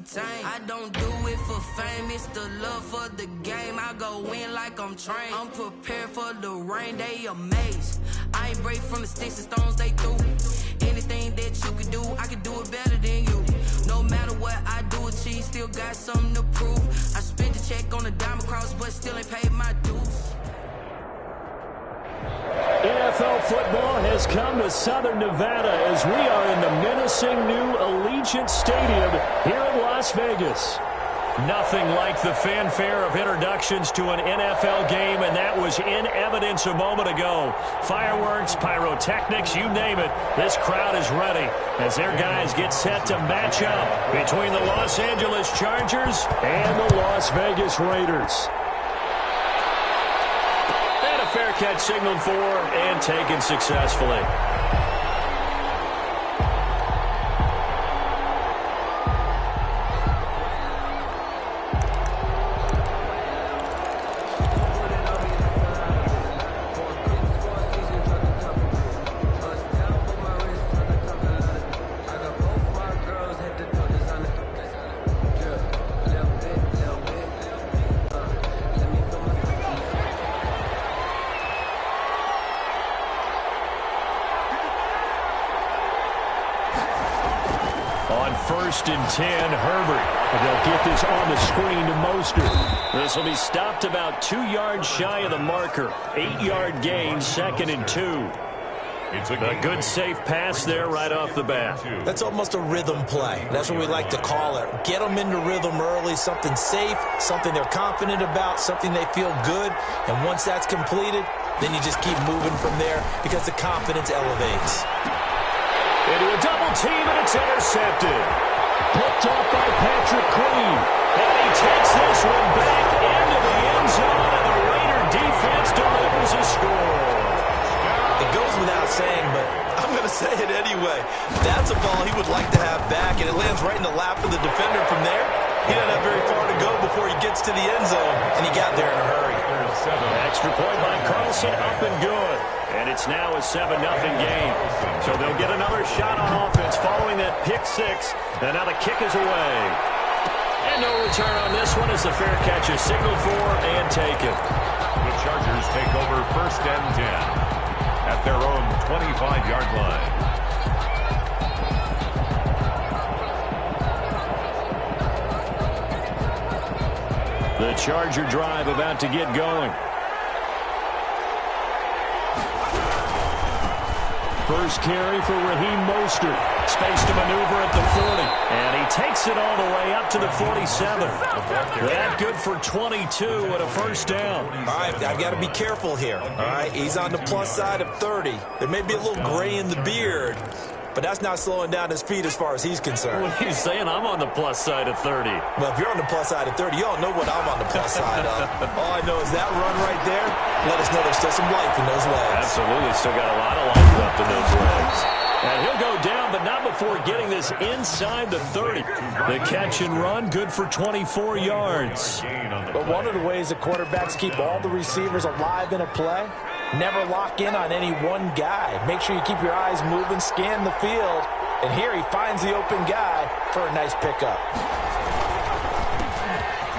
I don't do it for fame, it's the love for the game. I go in like I'm trained. I'm prepared for the rain, they amazed. I ain't break from the sticks and stones they threw. Anything that you can do, I can do it better than you. No matter what I do, achieve, still got something to prove. I spent the check on the diamond cross, but still ain't paid my dues. NFL football has come to Southern Nevada as we are in the menacing new Allegiant Stadium here in Las Vegas. Nothing like the fanfare of introductions to an NFL game, and that was in evidence a moment ago. Fireworks, pyrotechnics, you name it. This crowd is ready as their guys get set to match up between the Los Angeles Chargers and the Las Vegas Raiders. Fair catch signaled for and taken successfully. First and 10, Herbert. And they'll get this on the screen to Mostert. This will be stopped about 2 yards shy of the marker. 8-yard gain, 2nd and 2. It's a good safe pass there right off the bat. That's almost a rhythm play. That's what we like to call it. Get them into rhythm early, something safe, something they're confident about, something they feel good. And once that's completed, then you just keep moving from there because the confidence elevates. Into a double team, and it's intercepted. Picked up by Patrick Queen. And he takes this one back into the end zone, and the Raider defense delivers a score. It goes without saying, but I'm going to say it anyway. That's a ball he would like to have back, and it lands right in the lap of the defender from there. He doesn't have very far to go before he gets to the end zone, and he got there in a hurry. Extra point by Carlson, up and good. And it's now a 7-0 game. So they'll get another shot on offense following that pick six. And now the kick is away. And no return on this one as the fair catch is signaled for and taken. The Chargers take over 1st and 10 at their own 25-yard line. The Charger drive about to get going. First carry for Raheem Mostert. Space to maneuver at the 40. And he takes it all the way up to the 47. That good for 22 and a first down. All right, I've got to be careful here. All right, he's on the plus side of 30. There may be a little gray in the beard, but that's not slowing down his feet as far as he's concerned. What are you saying? I'm on the plus side of 30. Well, if you're on the plus side of 30, you all know what I'm on the plus side of. All I know is that run right there, let us know there's still some life in those legs. Absolutely, still got a lot of life left in those legs. And he'll go down, but not before getting this inside the 30. The catch and run, good for 24 yards. But one of the ways that quarterbacks keep all the receivers alive in a play, never lock in on any one guy. Make sure you keep your eyes moving, scan the field. And here he finds the open guy for a nice pickup.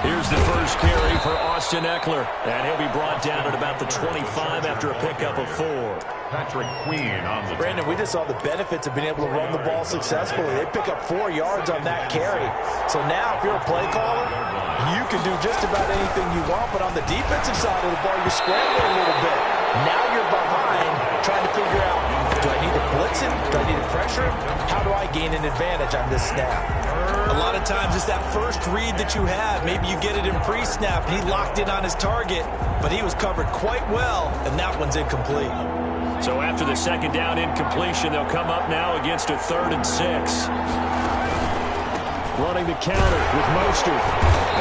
Here's the first carry for Austin Eckler. And he'll be brought down at about the 25 after a pickup of 4. Patrick Queen on the Brandon, we just saw the benefits of being able to run the ball successfully. They pick up 4 yards on that carry. So now if you're a play caller, you can do just about anything you want. But on the defensive side of the ball, you're scrambling a little bit. Now you're behind trying to figure out, do I need to blitz him? Do I need to pressure him? How do I gain an advantage on this snap? A lot of times it's that first read that you have. Maybe you get it in pre-snap. He locked in on his target, but he was covered quite well, and that one's incomplete. So after the second down incompletion, they'll come up now against a 3rd and 6. Running the counter with Mostert.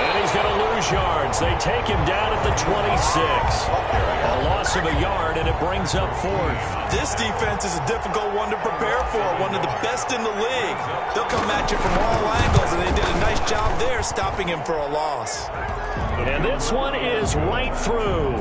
And he's going to lose yards. They take him down at the 26. A loss of a yard, and it brings up 4th. This defense is a difficult one to prepare for, one of the best in the league. They'll come at you from all angles, and they did a nice job there stopping him for a loss. And this one is right through.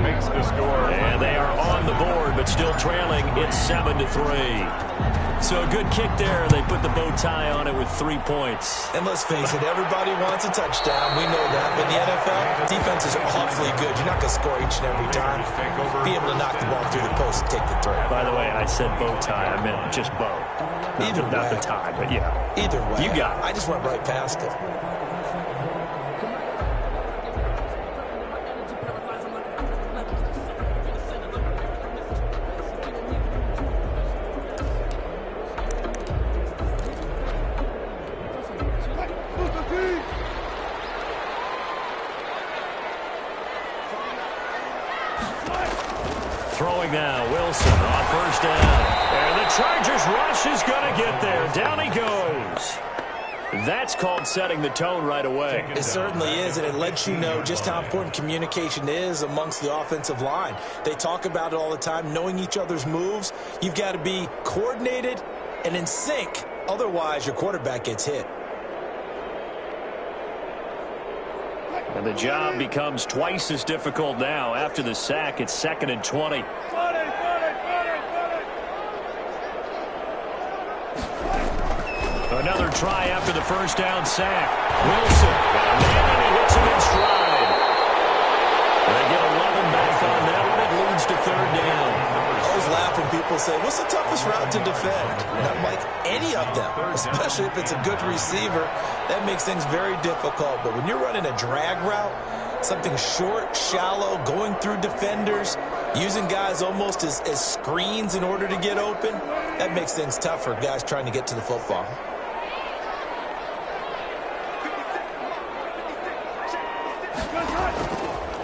makes the score. And they are on the board, but still trailing. It's 7-3. So a good kick there. They put the bow tie on it with 3 points. And let's face it, everybody wants a touchdown. We know that. But in the NFL, defense is awfully good. You're not going to score each and every time. Be able to knock the ball through the post and take the throw. By the way, I said bow tie. I meant just bow. Not the tie, but yeah. Either way. You got it. I just went right past it. Throwing now, Wilson on first down. And the Chargers rush is going to get there. Down he goes. That's called setting the tone right away. It certainly is, and it lets you know just how important communication is amongst the offensive line. They talk about it all the time, knowing each other's moves. You've got to be coordinated and in sync. Otherwise, your quarterback gets hit. And the job becomes twice as difficult now. After the sack, it's 2nd and 20. Another try after the first down sack. Wilson, and he hits him in stride. They get 11 back on that one. It leads to 3rd down. I always laugh when people say, what's the toughest route to defend? And I'm like, any of them, especially if it's a good receiver. That makes things very difficult. But when you're running a drag route, something short, shallow, going through defenders, using guys almost as screens in order to get open, that makes things tough for guys trying to get to the football.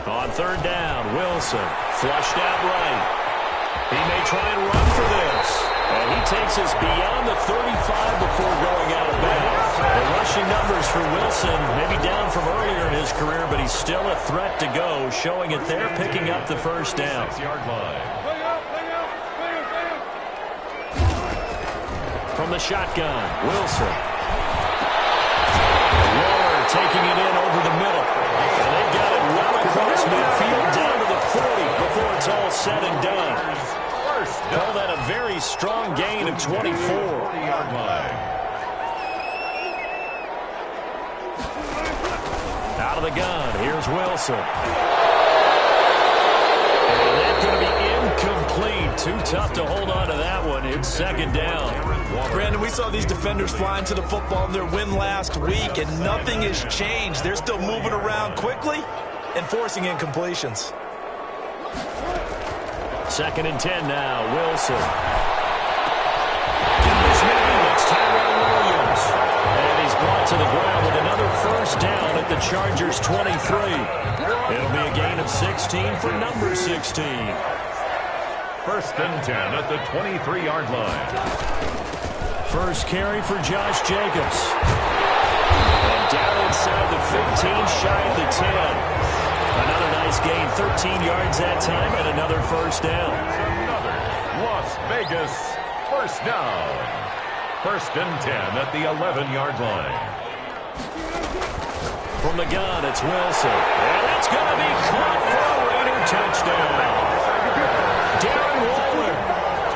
On 3rd down, Wilson flushed out right. He may try and run for this. And he takes us beyond the 35 before going out of bounds. The rushing numbers for Wilson maybe down from earlier in his career, but he's still a threat to go, showing it there, picking up the first down. 6-yard line. From the shotgun, Wilson. Waller taking it in over the middle. And they've got it well across midfield down to the 40 before it's all said and done. Call that a very strong gain of 24. 40-yard line. Out of the gun, here's Wilson. And that's going to be incomplete. Too tough to hold on to that one. It's 2nd down. Brandon, we saw these defenders flying to the football in their win last week, and nothing has changed. They're still moving around quickly and forcing incompletions. 2nd and 10 now, Wilson. His name is Tyrell Williams. And he's brought to the ground with another first down at the Chargers' 23. It'll be a gain of 16 for number 16. 1st and 10 at the 23-yard line. First carry for Josh Jacobs. And down inside the 15, shy of the 10. Another nice gain, 13 yards that time, and another first down. Another Las Vegas first down. 1st and 10 at the 11-yard line. From the gun, it's Wilson. And that's going to be caught for a Raider touchdown. Darren Waller,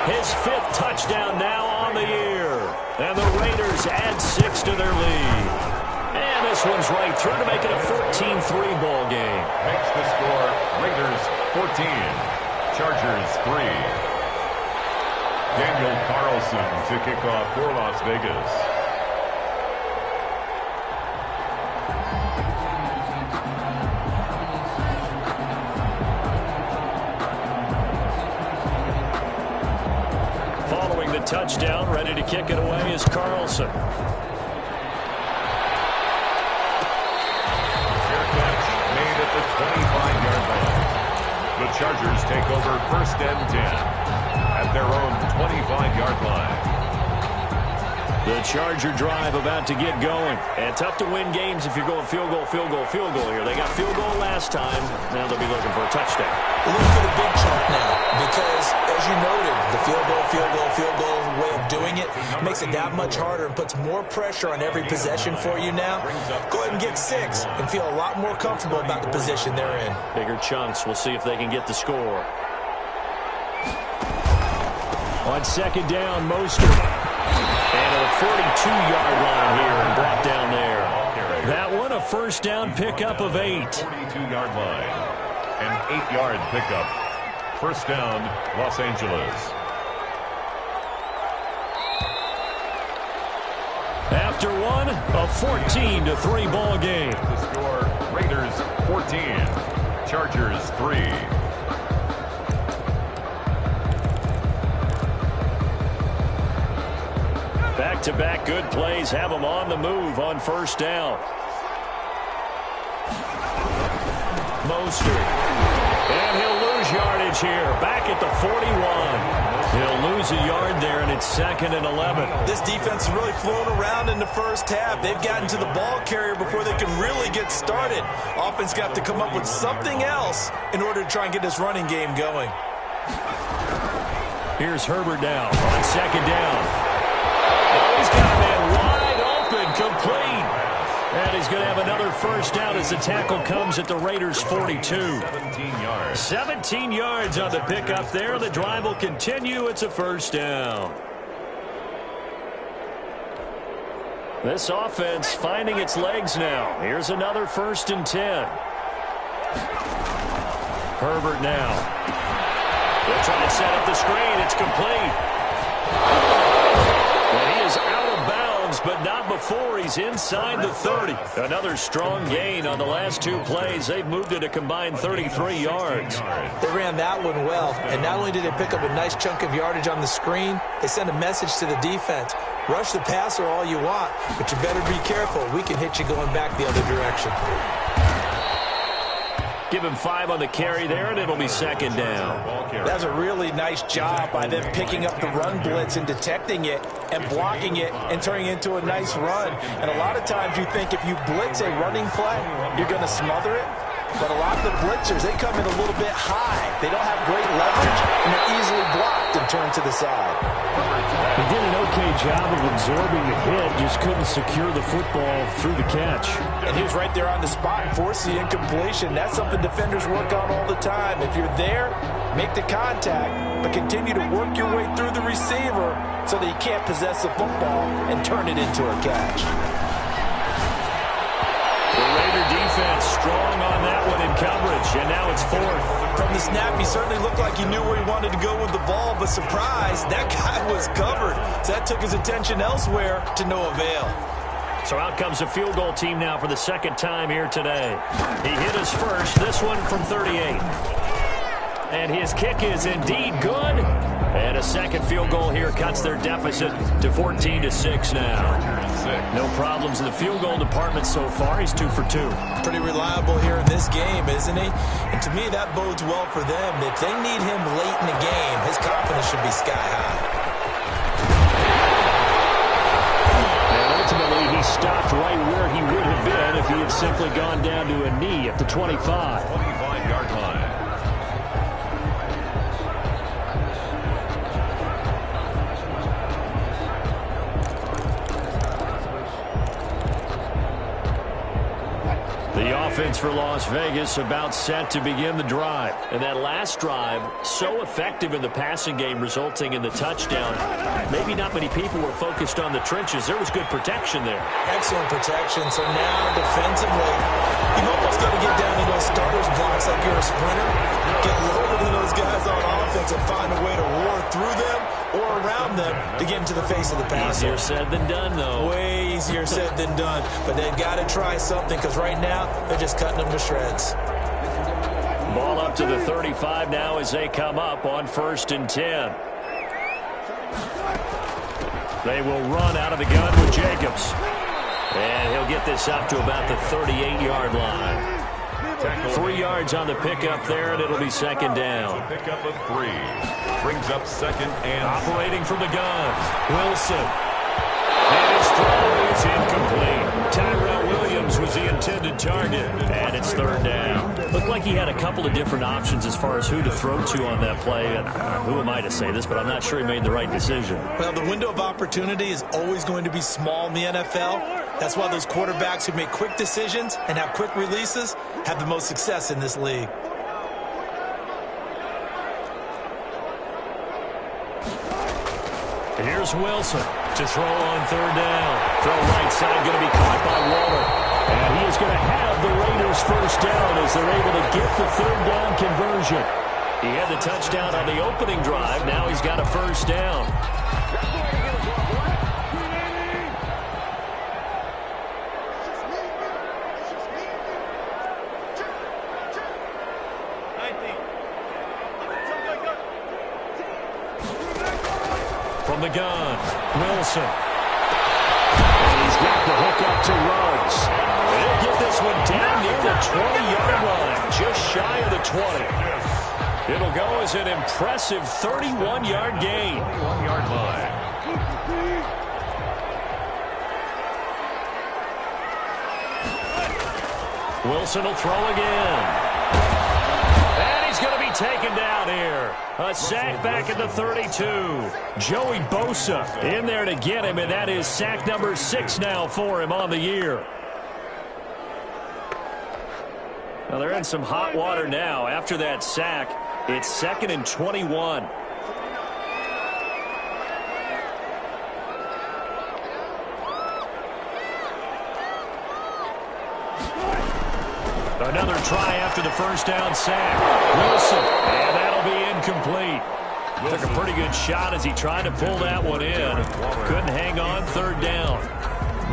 his 5th touchdown now on the year. And the Raiders add 6 to their lead. And this one's right through to make it a 14-3 ball game. Makes the score Raiders 14, Chargers 3. Daniel Carlson to kick off for Las Vegas. Following the touchdown, ready to kick it away is Carlson. The 25-yard line. The Chargers take over 1st and 10 at their own 25-yard line. The Charger drive about to get going. And tough to win games if you're going field goal, field goal, field goal here. They got field goal last time. Now they'll be looking for a touchdown. Look for the big chunk now because, as you noted, the field goal way of doing it makes it that much harder and puts more pressure on every possession for you now. Go ahead and get 6 and feel a lot more comfortable about the position they're in. Bigger chunks. We'll see if they can get the score. On 2nd down, Mostert. 42-yard line here and brought down there. That one a first down pickup of 8. 42-yard line. An 8-yard pickup. First down, Los Angeles. After one, a 14-3 ball game. The score, Raiders 14, Chargers 3. Back-to-back good plays have them on the move on first down. Mostert. And he'll lose yardage here. Back at the 41. He'll lose a yard there, and it's 2nd and 11. This defense is really flown around in the first half. They've gotten to the ball carrier before they can really get started. Offense got to come up with something else in order to try and get this running game going. Here's Herbert now on 2nd down. He's got a man wide open, complete. And he's going to have another first down as the tackle comes at the Raiders' 42. 17 yards. 17 yards on the pickup there. The drive will continue. It's a first down. This offense finding its legs now. Here's another 1st and 10. Herbert now. They'll try to set up the screen. It's complete. And he is out of bounds, but not before he's inside the 30. Another strong gain on the last 2 plays. They've moved it a combined 33 yards. They ran that one well, and not only did they pick up a nice chunk of yardage on the screen, they sent a message to the defense. Rush the passer all you want, but you better be careful. We can hit you going back the other direction. Give him 5 on the carry there, and it'll be 2nd down. That's a really nice job by them picking up the run blitz and detecting it and blocking it and turning it into a nice run. And a lot of times you think if you blitz a running play, you're going to smother it. But a lot of the blitzers, they come in a little bit high. They don't have great leverage, and they're easily blocked and turned to the side. He did an okay job of absorbing the hit, just couldn't secure the football through the catch. And he was right there on the spot and forced the incompletion. That's something defenders work on all the time. If you're there, make the contact, but continue to work your way through the receiver so that you can't possess the football and turn it into a catch. The Raider defense strong on that one in coverage, and now it's 4th. From the snap, he certainly looked like he knew where he wanted to go with the ball, but surprise, that guy was covered. So that took his attention elsewhere to no avail. So out comes a field goal team now for the 2nd time here today. He hit us first, this one from 38. And his kick is indeed good. And a 2nd field goal here cuts their deficit to 14-6 now. No problems in the field goal department so far. He's 2 for 2. Pretty reliable here in this game, isn't he? And to me, that bodes well for them. If they need him late in the game, his confidence should be sky high. And ultimately, he stopped right where he would have been if he had simply gone down to a knee at the 25. 25-yard line. The offense for Las Vegas about set to begin the drive. And that last drive, so effective in the passing game, resulting in the touchdown. Maybe not many people were focused on the trenches. There was good protection there. Excellent protection. So now, defensively, you've almost got to get down to those starters blocks like you're a sprinter. Get lower than those guys on offense and find a way to roar through them or around them to get into the face of the passer. Easier said than done, though. Way easier said than done. But they've got to try something because right now, they're just cutting them to shreds. Ball up to the 35 now as they come up on 1st and 10. They will run out of the gun with Jacobs. And he'll get this up to about the 38-yard line. 3 yards on the pickup there, and it'll be 2nd down. Pickup of 3. Brings up 2nd and... Operating from the gun, Wilson. And his throw is incomplete. Tyrell Williams was the intended target, and it's 3rd down. Looked like he had a couple of different options as far as who to throw to on that play. And who am I to say this, but I'm not sure he made the right decision. Well, the window of opportunity is always going to be small in the NFL. That's why those quarterbacks who make quick decisions and have quick releases have the most success in this league. Here's Wilson to throw on third down. Throw right side, going to be caught by Waller. And he is going to have the Raiders first down as they're able to get the third down conversion. He had the touchdown on the opening drive. Now he's got a first down. From the gun, Wilson. And he's got the hook up to Ruggs. They'll get this one down near the 20-yard line, just shy of the 20. It'll go as an impressive 31-yard gain. 31-yard line. Wilson will throw again. And he's going to be taken down here. A sack back at the 32. Joey Bosa in there to get him, and that is sack number 6 now for him on the year. Now they're in some hot water now. After that sack, it's 2nd and 21. Another try after the first down sack. Wilson, and that'll be incomplete. Took a pretty good shot as he tried to pull that one in. Couldn't hang on, third down.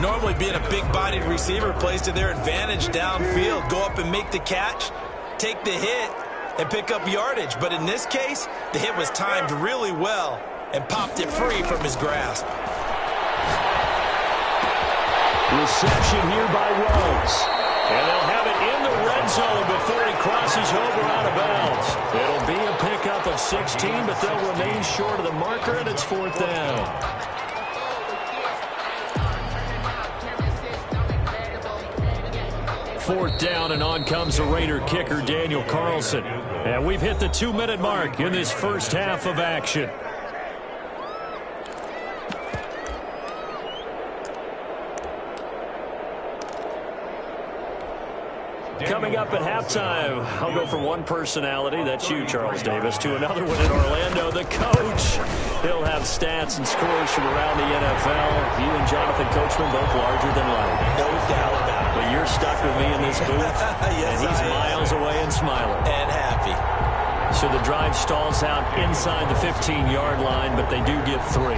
Normally being a big-bodied receiver plays to their advantage downfield. Go up and make the catch, take the hit, and pick up yardage. But in this case, the hit was timed really well and popped it free from his grasp. Reception here by Ruggs. And they'll have it in the red zone before he crosses over out of bounds. It'll be a pickup of 16, but they'll remain short of the marker, and it's 4th down. Fourth down, and on comes the Raider kicker, Daniel Carlson. And we've hit the 2-minute mark in this first half of action. Coming up at halftime, I'll go from one personality, that's you, Charles Davis, to another one in Orlando, the coach. He'll have stats and scores from around the NFL. You and Jonathan Coachman both larger than life. No doubt about it. But you're stuck with me in this booth, yes, and he's miles away and smiling. And happy. So the drive stalls out inside the 15-yard line, but they do get 3.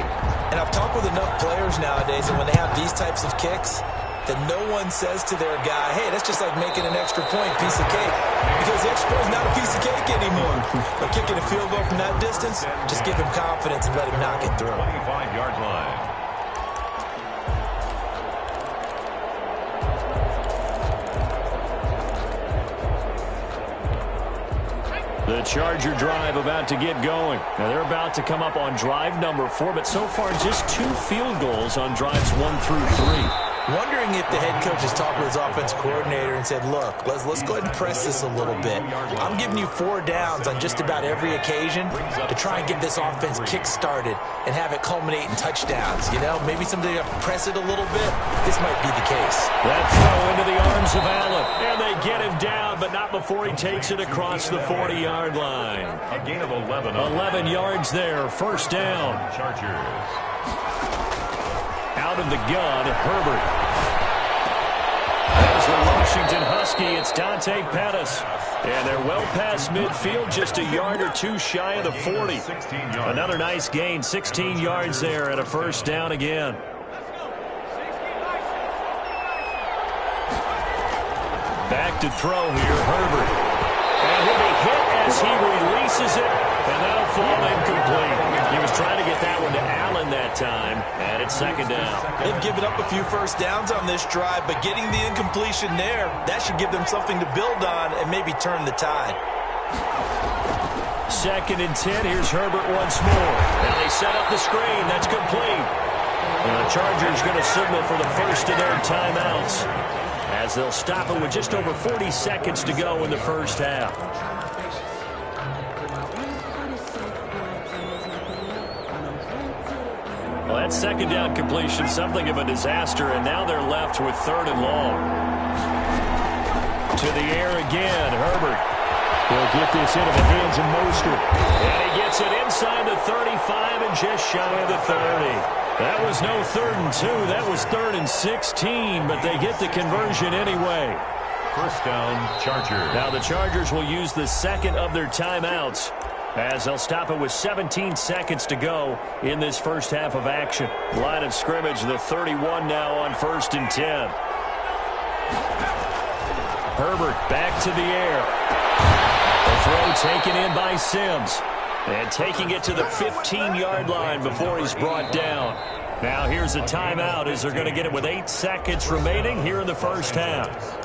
And I've talked with enough players nowadays, and when they have these types of kicks, that no one says to their guy, hey, that's just like making an extra point, piece of cake. Because the extra point is not a piece of cake anymore. But kicking a field goal from that distance, just give him confidence and let him knock it through. 25-yard line. The Charger drive about to get going. Now they're about to come up on drive number 4, but so far just 2 field goals on drives 1 through 3. Wondering if the head coach has talked with his offense coordinator and said, look, let's go ahead and press this a little bit. I'm giving you 4 downs on just about every occasion to try and get this offense kick-started and have it culminate in touchdowns. You know, maybe somebody to press it a little bit. This might be the case. That throw into the arms of Allen. And they get him down, but not before he takes it across the 40-yard line. A gain of 11. 11 yards there, first down. Chargers. Out of the gun, Herbert. As the Washington Husky, it's Dante Pettis. And they're well past midfield, just a yard or 2 shy of the 40. Another nice gain, 16 yards there and a first down again. Back to throw here, Herbert. And he'll be hit as he releases it, and that'll fall incomplete. He was trying to get that one to Allen that time, and it's second down. They've given up a few first downs on this drive, but getting the incompletion there, that should give them something to build on and maybe turn the tide. Second and 10, here's Herbert once more. Now they set up the screen, that's complete. And the Chargers going to signal for the first of their timeouts, as they'll stop it with just over 40 seconds to go in the first half. Well, that second down completion, something of a disaster, and now they're left with 3rd and long. To the air again, Herbert. He'll get this into the hands of Mostert. And he gets it inside the 35 and just shy of the 30. That was no 3rd and 2. That was 3rd and 16, but they get the conversion anyway. First down, Chargers. Now the Chargers will use the second of their timeouts as they'll stop it with 17 seconds to go in this first half of action. Line of scrimmage, the 31 now on 1st and 10. Herbert back to the air. The throw taken in by Sims. And taking it to the 15-yard line before he's brought down. Now here's a timeout as they're going to get it with 8 seconds remaining here in the first half.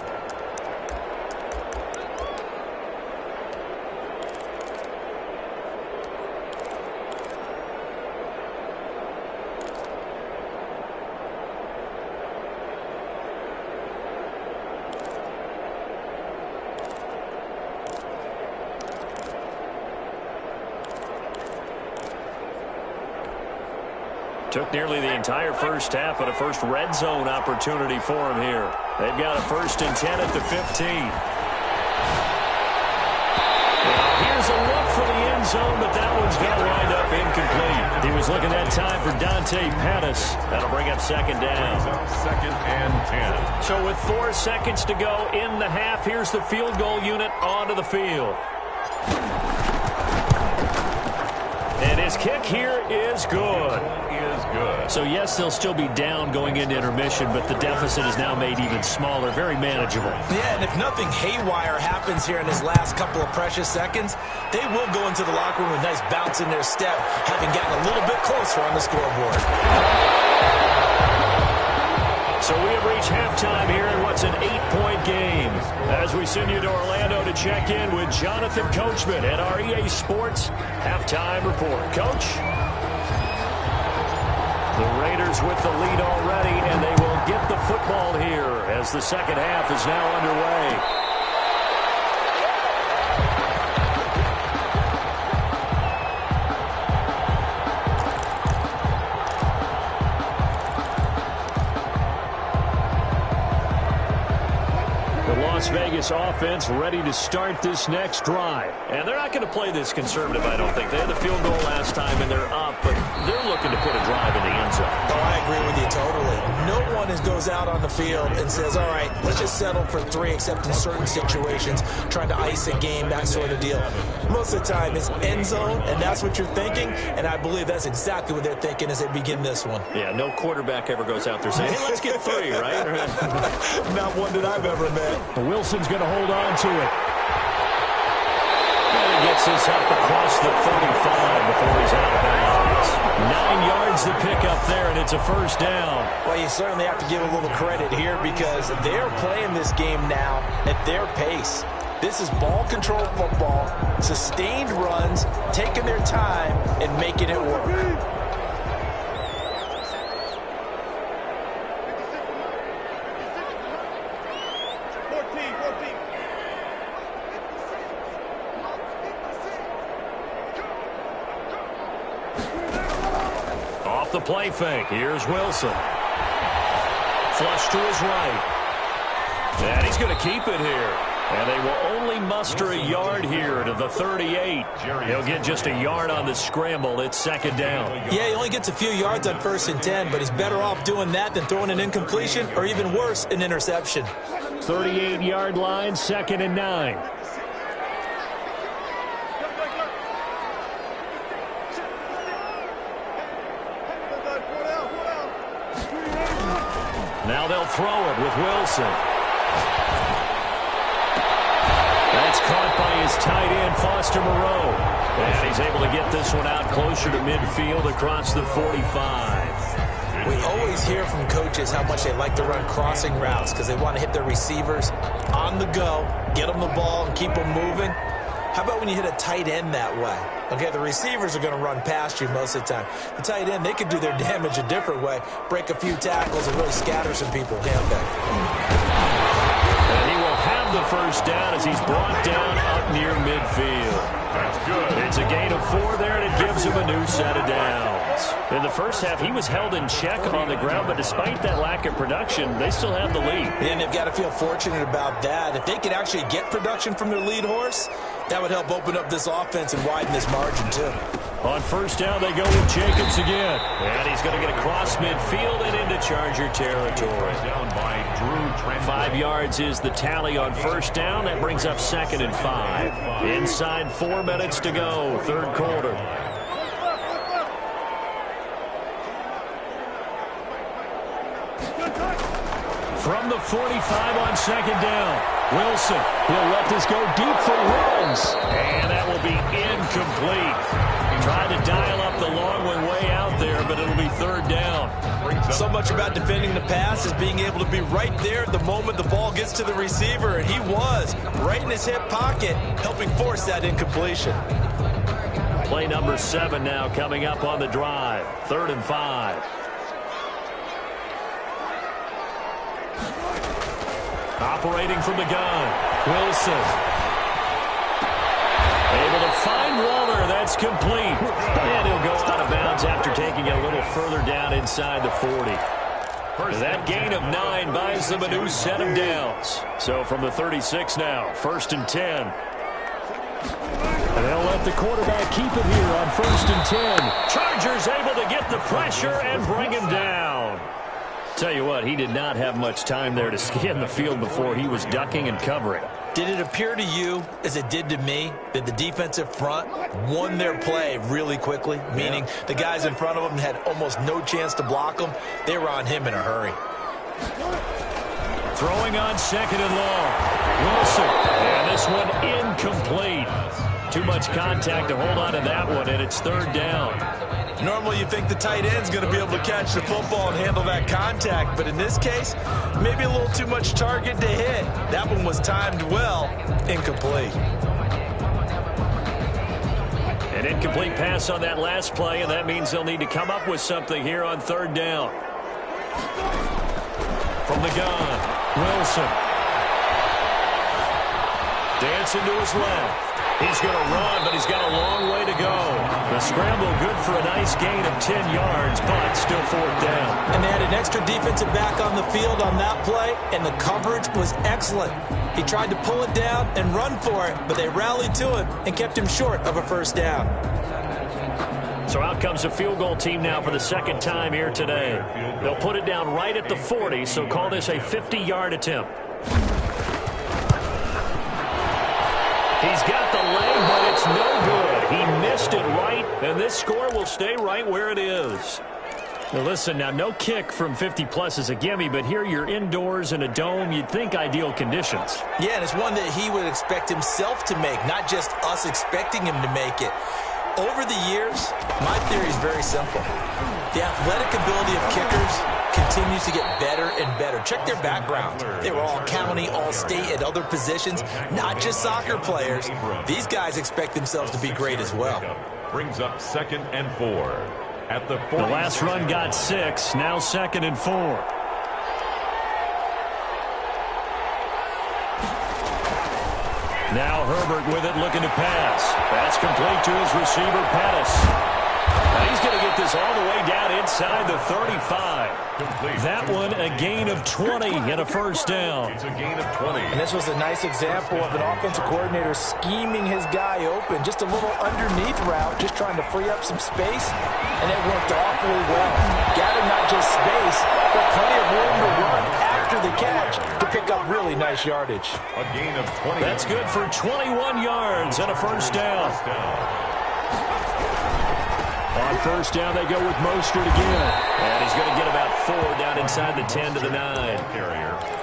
Took nearly the entire first half, but a first red zone opportunity for him here. They've got a 1st and 10 at the 15. Now here's a look for the end zone, but that one's going to wind up incomplete. He was looking that time for Dante Pettis. That'll bring up 2nd down. 2nd and 10. So with 4 seconds to go in the half, here's the field goal unit onto the field. And his kick here is good. So, yes, they'll still be down going into intermission, but the deficit is now made even smaller, very manageable. Yeah, and if nothing haywire happens here in his last couple of precious seconds, they will go into the locker room with a nice bounce in their step, having gotten a little bit closer on the scoreboard. So we have reached halftime here in what's an 8-point game. As we send you to Orlando to check in with Jonathan Coachman at our EA Sports Halftime Report. Coach? The Raiders with the lead already, and they will get the football here as the second half is now underway. Las Vegas offense ready to start this next drive. And they're not going to play this conservative, I don't think. They had the field goal last time, and they're up, but they're looking to put a drive in the end zone. Oh, I agree with you totally. No one goes out on the field and says, all right, let's just settle for 3, except in certain situations, trying to ice a game, that sort of deal. Most of the time, it's end zone, and that's what you're thinking, and I believe that's exactly what they're thinking as they begin this one. Yeah, no quarterback ever goes out there saying, hey, let's get 3, right? Not one that I've ever met. Wilson's going to hold on to it. And he gets this up across the 45 before he's out of bounds. 9 yards to pick up there, and it's a first down. Well, you certainly have to give a little credit here because they're playing this game now at their pace. This is ball control football, sustained runs, taking their time, and making it work. The play fake. Here's Wilson. Flush to his right. And he's going to keep it here. And they will only muster a yard here to the 38. He'll get just a yard on the scramble. It's 2nd down. Yeah, he only gets a few yards on 1st and 10, but he's better off doing that than throwing an incompletion or even worse, an interception. 38-yard line, 2nd and 9. Now they'll throw it with Wilson. That's caught by his tight end, Foster Moreau. And he's able to get this one out closer to midfield across the 45. We always hear from coaches how much they like to run crossing routes because they want to hit their receivers on the go, get them the ball, and keep them moving. How about when you hit a tight end that way? Okay, the receivers are going to run past you most of the time. The tight end, they could do their damage a different way, break a few tackles and really scatter some people. Damn that. And he will have the first down as he's brought down up near midfield. That's good. It's a gain of 4 there, and it gives him a new set of downs. In the first half, he was held in check on the ground, but despite that lack of production, they still have the lead. And they've got to feel fortunate about that. If they could actually get production from their lead horse, that would help open up this offense and widen this margin, too. On first down, they go with Jacobs again. And he's going to get across midfield and into Charger territory. Down by Drew Tranquil. 5 yards is the tally on first down. That brings up 2nd and 5. Inside 4 minutes to go, third quarter. From the 45 on 2nd down, Wilson. He'll let this go deep for runs. And that will be incomplete. Tried to dial up the long one way out there, but it'll be 3rd down. So much about defending the pass is being able to be right there at the moment the ball gets to the receiver, and he was right in his hip pocket, helping force that incompletion. Play number 7 now coming up on the drive. 3rd and 5. Operating from the gun, Wilson. Able to find Waller. That's complete. And he'll go out of bounds after taking a little further down inside the 40. That gain of 9 buys them a new set of downs. So from the 36 now, 1st and 10. And they'll let the quarterback keep it here on 1st and 10. Chargers able to get the pressure and bring him down. Tell you what, he did not have much time there to scan the field before he was ducking and covering. Did it appear to you, as it did to me, that the defensive front won their play really quickly? Meaning the guys in front of them had almost no chance to block them. They were on him in a hurry. Throwing on 2nd and long. Wilson. And this one incomplete. Too much contact to hold on to that one, and it's 3rd down. Normally you think the tight end's going to be able to catch the football and handle that contact, but in this case, maybe a little too much target to hit. That one was timed well, incomplete. An incomplete pass on that last play, and that means they'll need to come up with something here on 3rd down. From the gun, Wilson. Dancing to his left. He's going to run, but he's got a long way to go. The scramble good for a nice gain of 10 yards, but still 4th down. And they had an extra defensive back on the field on that play, and the coverage was excellent. He tried to pull it down and run for it, but they rallied to him and kept him short of a 1st down. So out comes a field goal team now for the 2nd time here today. They'll put it down right at the 40, so call this a 50-yard attempt. He's got the leg, but it's no good. He missed it right, and this score will stay right where it is. Now listen, now no kick from 50-plus is a gimme, but here you're indoors in a dome. You'd think ideal conditions. Yeah, and it's one that he would expect himself to make, not just us expecting him to make it. Over the years, my theory is very simple. The athletic ability of kickers continues to get better and better. Check their background. They were all county, all state at other positions, not just soccer players. These guys expect themselves to be great as well. Brings up 2nd and 4 at the 40. The last run got 6, now 2nd and 4. Now Herbert with it, looking to pass. That's complete to his receiver, Pettis. Now he's going to get this all the way down inside the 35. That one a gain of 20 and a 1st down. It's a gain of 20. And this was a nice example of an offensive coordinator scheming his guy open. Just a little underneath route, just trying to free up some space, and it worked awfully well. Gathered not just space, but plenty of room to run after the catch to pick up really nice yardage. A gain of 20. That's good for 21 yards and a 1st down. On 1st down, they go with Mostert again. And he's going to get about 4 down inside the 10 to the 9.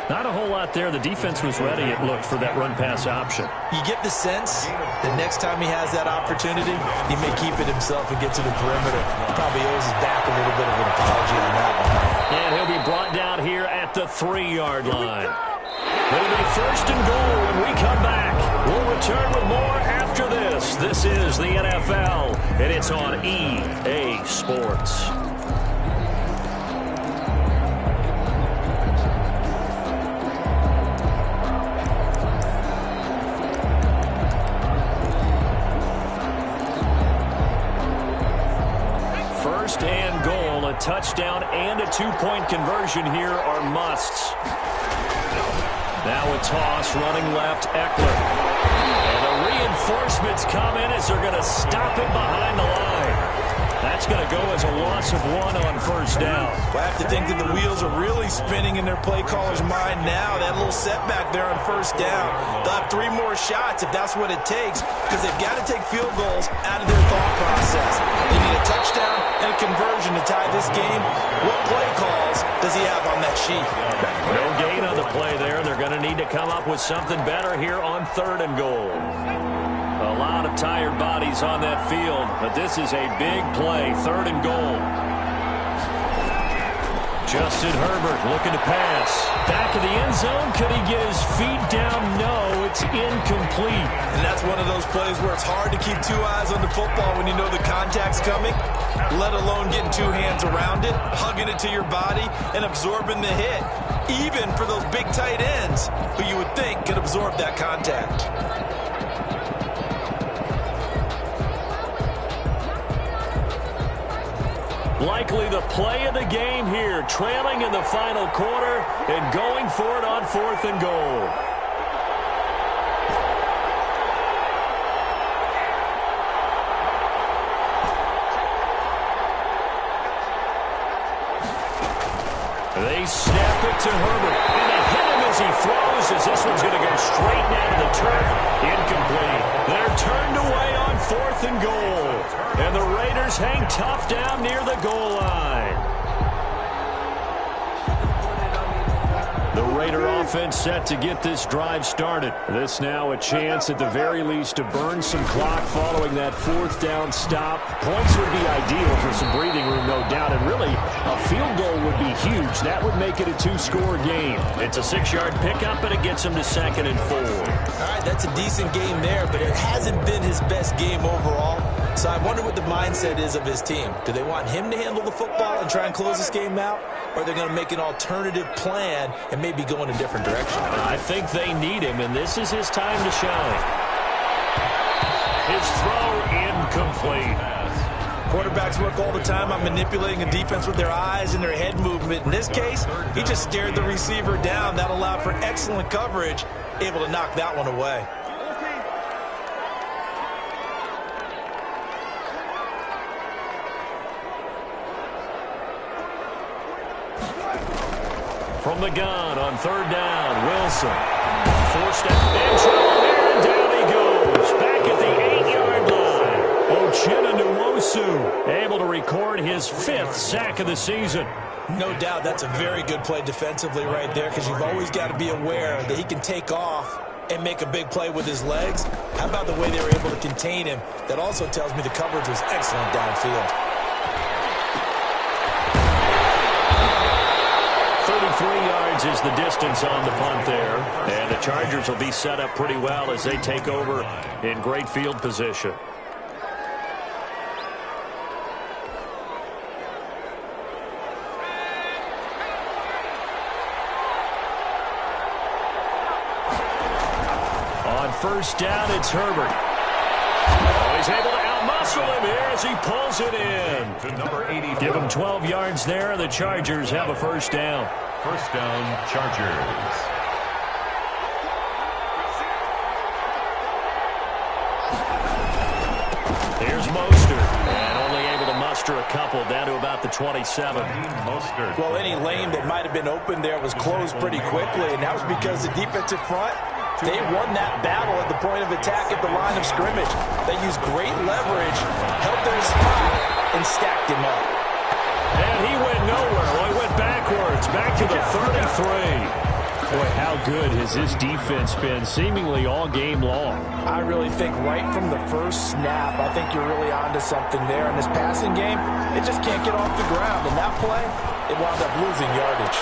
Not a whole lot there. The defense was ready, it looked, for that run-pass option. You get the sense that next time he has that opportunity, he may keep it himself and get to the perimeter. Probably owes his back a little bit of an apology on that one. And he'll be brought down here at the 3-yard line. It'll be 1st and goal when we come back. We'll return with more after this. This is the NFL, and it's on EA Sports. touchdown and a 2-point conversion here are musts. Now a toss running left, Eckler. And the reinforcements come in as they're going to stop him behind the line. That's going to go as a loss of 1 on first down. Well, I have to think that the wheels are really spinning in their play caller's mind now. That little setback there on first down. They'll have 3 more shots if that's what it takes, because they've got to take field goals out of their thought process. They need a touchdown and a conversion to tie this game. What play calls does he have on that sheet? No gain on the play there. They're going to need to come up with something better here on 3rd and goal. A lot of tired bodies on that field, but this is a big play, 3rd and goal. Justin Herbert looking to pass. Back of the end zone. Could he get his feet down? No, it's incomplete. And that's one of those plays where it's hard to keep 2 eyes on the football when you know the contact's coming, let alone getting 2 hands around it, hugging it to your body, and absorbing the hit, even for those big tight ends who you would think could absorb that contact. Likely the play of the game here, trailing in the final quarter and going for it on 4th and goal. They snap it to Herbert, and they hit him as he throws, as this one's going to go straight down to the turf. Incomplete. They're turned away on 4th and goal. And the Raiders hang tough down near the goal line. The Raider offense set to get this drive started. This now a chance at the very least to burn some clock following that 4th down stop. Points would be ideal for some breathing room, no doubt. And really, a field goal would be huge. That would make it a 2-score game. It's a 6-yard pickup, and it gets him to 2nd and 4. All right, that's a decent game there, but it hasn't been his best game overall. So I wonder what the mindset is of his team. Do they want him to handle the football and try and close this game out? Or are they going to make an alternative plan and maybe go in a different direction? I think they need him, and this is his time to shine. His throw incomplete. Quarterbacks work all the time on manipulating a defense with their eyes and their head movement. In this case, he just stared the receiver down. That allowed for excellent coverage, able to knock that one away. From the gun on 3rd down, Wilson. Forced out in trouble here, and down he goes. Back at the 8-yard line. Uchenna Nwosu able to record his 5th sack of the season. No doubt that's a very good play defensively right there, because you've always got to be aware that he can take off and make a big play with his legs. How about the way they were able to contain him? That also tells me the coverage was excellent downfield. 33 yards is the distance on the punt there. And the Chargers will be set up pretty well as they take over in great field position. On 1st down, it's Herbert. Oh, he's able to outmuscle him here as he pulls it in. To number 84. Give him 12 yards there. The Chargers have a 1st down. 1st down, Chargers. Here's Mostert, and only able to muster a couple down to about the 27. Mostert. Well, any lane that might have been open there was closed pretty quickly, and that was because the defensive front, they won that battle at the point of attack at the line of scrimmage. They used great leverage, held their spot, and stacked him up. And he went nowhere. Well, he went backwards, back to the 33. Boy, how good has this defense been seemingly all game long? I really think right from the first snap, I think you're really onto something there. In this passing game, it just can't get off the ground. And that play, it wound up losing yardage.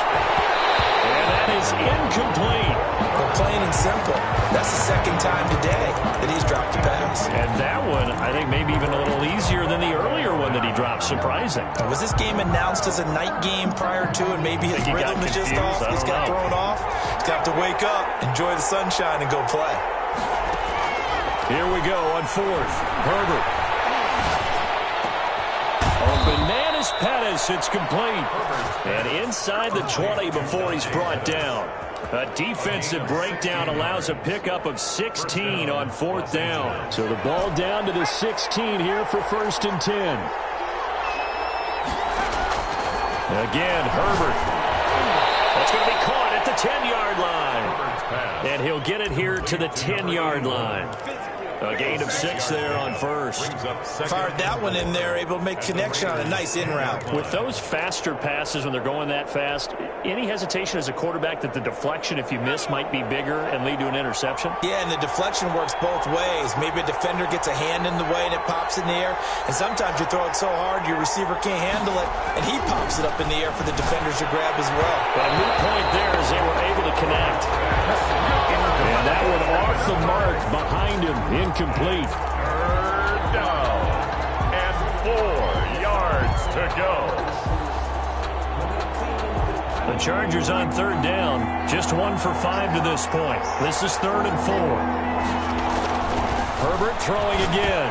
And that is incomplete. But plain and simple, that's the 2nd time today that he's dropped a pass. And that one, I think, maybe even a little easier than the earlier one that he dropped. Surprising. Was this game announced as a night game prior to, and maybe his rhythm is just off? He's got thrown off. He's got to wake up, enjoy the sunshine, and go play. Here we go on 4th. Herbert. Open man is Pettis. It's complete. And inside the 20 before he's brought down. A defensive breakdown allows a pickup of 16 on 4th down. So the ball down to the 16 here for 1st and 10. Again, Herbert. That's going to be caught at the 10-yard line. And he'll get it here to the 10-yard line. A gain of 6 there on 1st. Fired that one in there, able to make connection on a nice in route. With those faster passes when they're going that fast, any hesitation as a quarterback that the deflection, if you miss, might be bigger and lead to an interception? Yeah, and the deflection works both ways. Maybe a defender gets a hand in the way and it pops in the air. And sometimes you throw it so hard your receiver can't handle it, and he pops it up in the air for the defenders to grab as well. But a moot point there as they were able to connect. And that one off the mark behind him. Incomplete. 3rd down and 4 yards to go. The Chargers on 3rd down. Just 1 for 5 to this point. This is 3rd and 4. Herbert throwing again.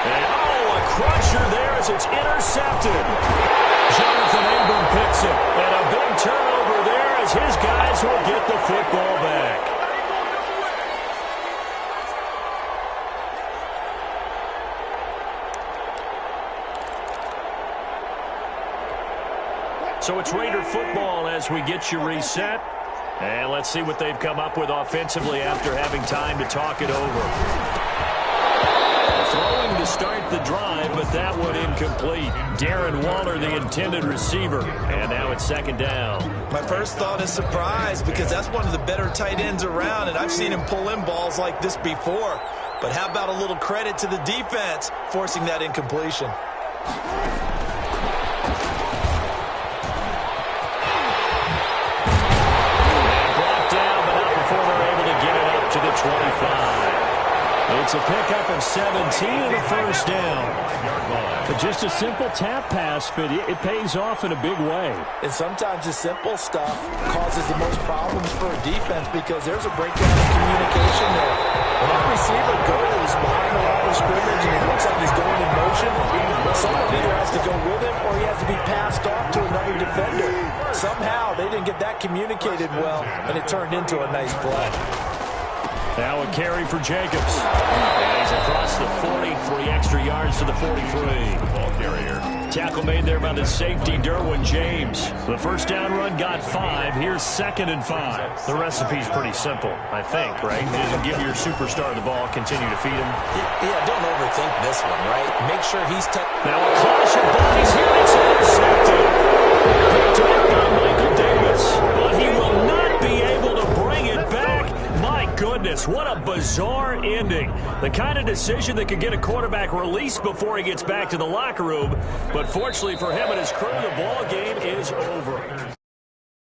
And a crusher there as it's intercepted. Jonathan Abram picks it. And a big turnover there as his guys will get the football back. So it's Raider football as we get you reset. And let's see what they've come up with offensively after having time to talk it over. Throwing to start the drive, but that one incomplete. Darren Waller, the intended receiver. And now it's 2nd down. My first thought is surprise because that's one of the better tight ends around, and I've seen him pull in balls like this before. But how about a little credit to the defense forcing that incompletion? To the 25. It's a pickup of 17 and a 1st down. But just a simple tap pass, but it pays off in a big way. And sometimes the simple stuff causes the most problems for a defense because there's a breakdown in communication there. When that receiver goes behind the line of scrimmage and it looks like he's going in motion, someone either has to go with him or he has to be passed off to another defender. Somehow they didn't get that communicated well, and it turned into a nice play. Now a carry for Jacobs. And he's across the 40, 3 extra yards to the 43. Ball carrier. Tackle made there by the safety, Derwin James. The 1st down run got 5. Here's 2nd and 5. The recipe's pretty simple, I think, right? Just give your superstar the ball, continue to feed him. Yeah, don't overthink this one, right? Make sure he's now a clash of bodies here. It's intercepted. Picked up by Michael Davis. But he will not be able to bring it back. My goodness, what a bizarre ending. The kind of decision that could get a quarterback released before he gets back to the locker room. But fortunately for him and his crew, the ball game is over.